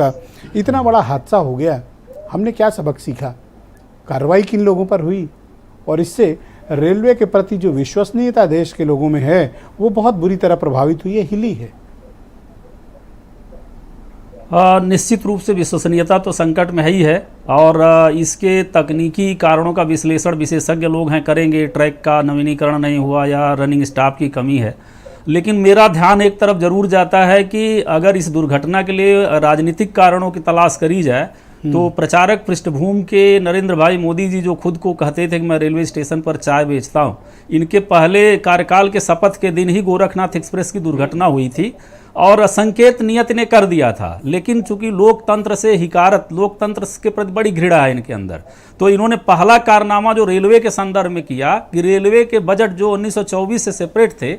का इतना बड़ा हादसा हो गया, हमने क्या सबक सीखा, कार्रवाई किन लोगों पर हुई और इससे रेलवे के प्रति जो विश्वसनीयता देश के लोगों में है वो बहुत बुरी तरह प्रभावित हुई है, हिली है। निश्चित रूप से विश्वसनीयता तो संकट में ही है और इसके तकनीकी कारणों का विश्लेषण विशेषज्ञ लोग हैं करेंगे, ट्रैक का नवीनीकरण नहीं हुआ या रनिंग स्टाफ की कमी है। लेकिन मेरा ध्यान एक तरफ जरूर जाता है कि अगर इस दुर्घटना के लिए राजनीतिक कारणों की तलाश करी जाए तो प्रचारक पृष्ठभूमि के नरेंद्र भाई मोदी जी जो खुद को कहते थे कि मैं रेलवे स्टेशन पर चाय बेचता हूं, इनके पहले कार्यकाल के शपथ के दिन ही गोरखनाथ एक्सप्रेस की दुर्घटना हुई थी और संकेत नियत ने कर दिया था। लेकिन चूंकि लोकतंत्र से हिकारत, लोकतंत्र के प्रति बड़ी घृणा है इनके अंदर, तो इन्होंने पहला कारनामा जो रेलवे के संदर्भ में किया कि रेलवे के बजट जो 1924 से सेपरेट थे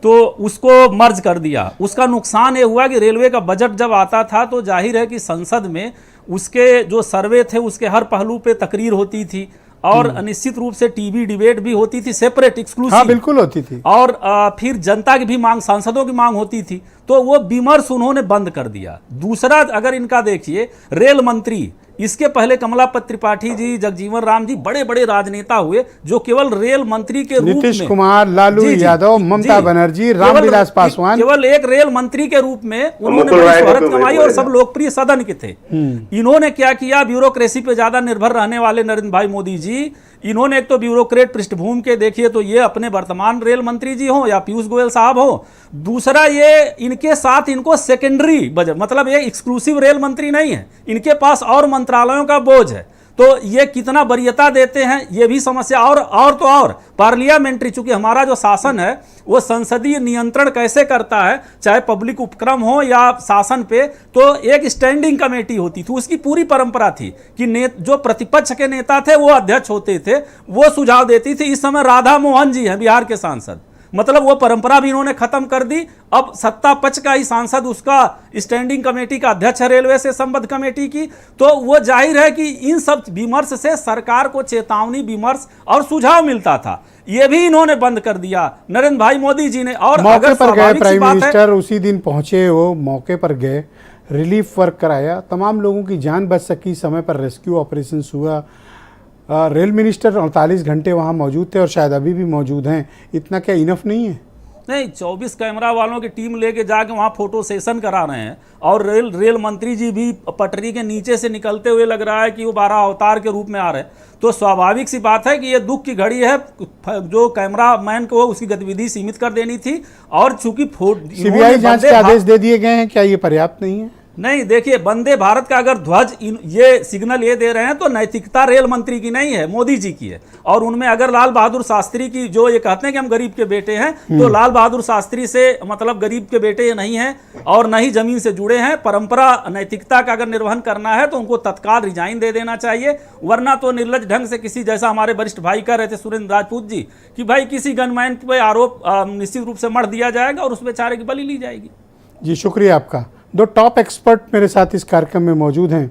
तो उसको मर्ज कर दिया। उसका नुकसान ये हुआ कि रेलवे का बजट जब आता था तो जाहिर है कि संसद में उसके जो सर्वे थे उसके हर पहलू पे तकरीर होती थी और निश्चित रूप से टीवी डिबेट भी होती थी, सेपरेट एक्सक्लूसिव। हाँ, बिल्कुल होती थी। और फिर जनता की भी मांग, सांसदों की मांग होती थी, तो वो विमर्श उन्होंने बंद कर दिया। दूसरा अगर इनका देखिए, रेल मंत्री, इसके पहले कमलापत त्रिपाठी जी, जगजीवन राम जी बड़े बड़े राजनेता हुए जो केवल रेल मंत्री के रूप में, नीतीश कुमार, लालू यादव, ममता बनर्जी, रामविलास पासवान, केवल एक रेल मंत्री के रूप में उन्होंने बड़ी शोहरत कमाई और सब लोकप्रिय सदन के थे। इन्होंने क्या किया, ब्यूरोक्रेसी पे ज्यादा निर्भर रहने वाले नरेंद्र भाई मोदी जी, इन्होंने एक तो ब्यूरोक्रेट पृष्ठभूमि के देखिए तो ये अपने वर्तमान रेल मंत्री जी हो या पीयूष गोयल साहब हो, दूसरा ये इनके साथ इनको सेकेंडरी बजट, मतलब ये एक्सक्लूसिव रेल मंत्री नहीं है, इनके पास और मंत्रालयों का बोझ है, तो ये कितना वरीयता देते हैं ये भी समस्या। और पार्लियामेंट्री, चूंकि हमारा जो शासन है वो संसदीय नियंत्रण कैसे करता है, चाहे पब्लिक उपक्रम हो या शासन पे, तो एक स्टैंडिंग कमेटी होती थी, उसकी पूरी परंपरा थी कि जो प्रतिपक्ष के नेता थे वो अध्यक्ष होते थे, वो सुझाव देती थी। इस समय राधा मोहन जी हैं बिहार के सांसद, मतलब वो परंपरा भी इन्होंने खत्म कर दी। अब सत्ता पक्ष का ही सांसद उसका स्टैंडिंग कमेटी का अध्यक्ष है, रेलवे से संबद्ध कमेटी की, तो वो जाहिर है कि इन सब विमर्श से सरकार को चेतावनी, विमर्श और सुझाव मिलता था, ये भी इन्होंने बंद कर दिया नरेंद्र भाई मोदी जी ने। और मौके पर गए प्राइम मिनिस्टर, उसी दिन पहुंचे, वो मौके पर गए, रिलीफ वर्क कराया, तमाम लोगों की जान बच सकी, समय पर रेस्क्यू ऑपरेशन हुआ। रेल मिनिस्टर 48 घंटे वहाँ मौजूद थे और शायद अभी भी मौजूद हैं, इतना क्या इनफ नहीं है? नहीं, 24 कैमरा वालों की टीम लेके जाके वहाँ फोटो सेशन करा रहे हैं और रेल मंत्री जी भी पटरी के नीचे से निकलते हुए लग रहा है कि वो 12 अवतार के रूप में आ रहे हैं। तो स्वाभाविक सी बात है कि ये दुख की घड़ी है, जो कैमरा मैन को उसकी गतिविधि सीमित कर देनी थी। और चूंकि सीबीआई जांच के आदेश दे दिए गए हैं, क्या ये पर्याप्त नहीं है? नहीं, देखिए, वंदे भारत का अगर ध्वज ये सिग्नल ये दे रहे हैं तो नैतिकता रेल मंत्री की नहीं है, मोदी जी की है। और उनमें अगर लाल बहादुर शास्त्री की, जो ये कहते हैं कि हम गरीब के बेटे हैं, तो लाल बहादुर शास्त्री से मतलब गरीब के बेटे ये नहीं हैं और न ही जमीन से जुड़े हैं। परंपरा, नैतिकता का अगर निर्वहन करना है तो उनको तत्काल रिजाइन दे देना चाहिए, वरना तो निर्लज ढंग से किसी, जैसा हमारे वरिष्ठ भाई कह रहे थे सुरेंद्र राजपूत जी, कि भाई किसी गनमैन पे आरोप निश्चित रूप से मढ़ दिया जाएगा और उस बेचारे की बलि ली जाएगी। जी, शुक्रिया आपका। दो टॉप एक्सपर्ट मेरे साथ इस कार्यक्रम में मौजूद हैं।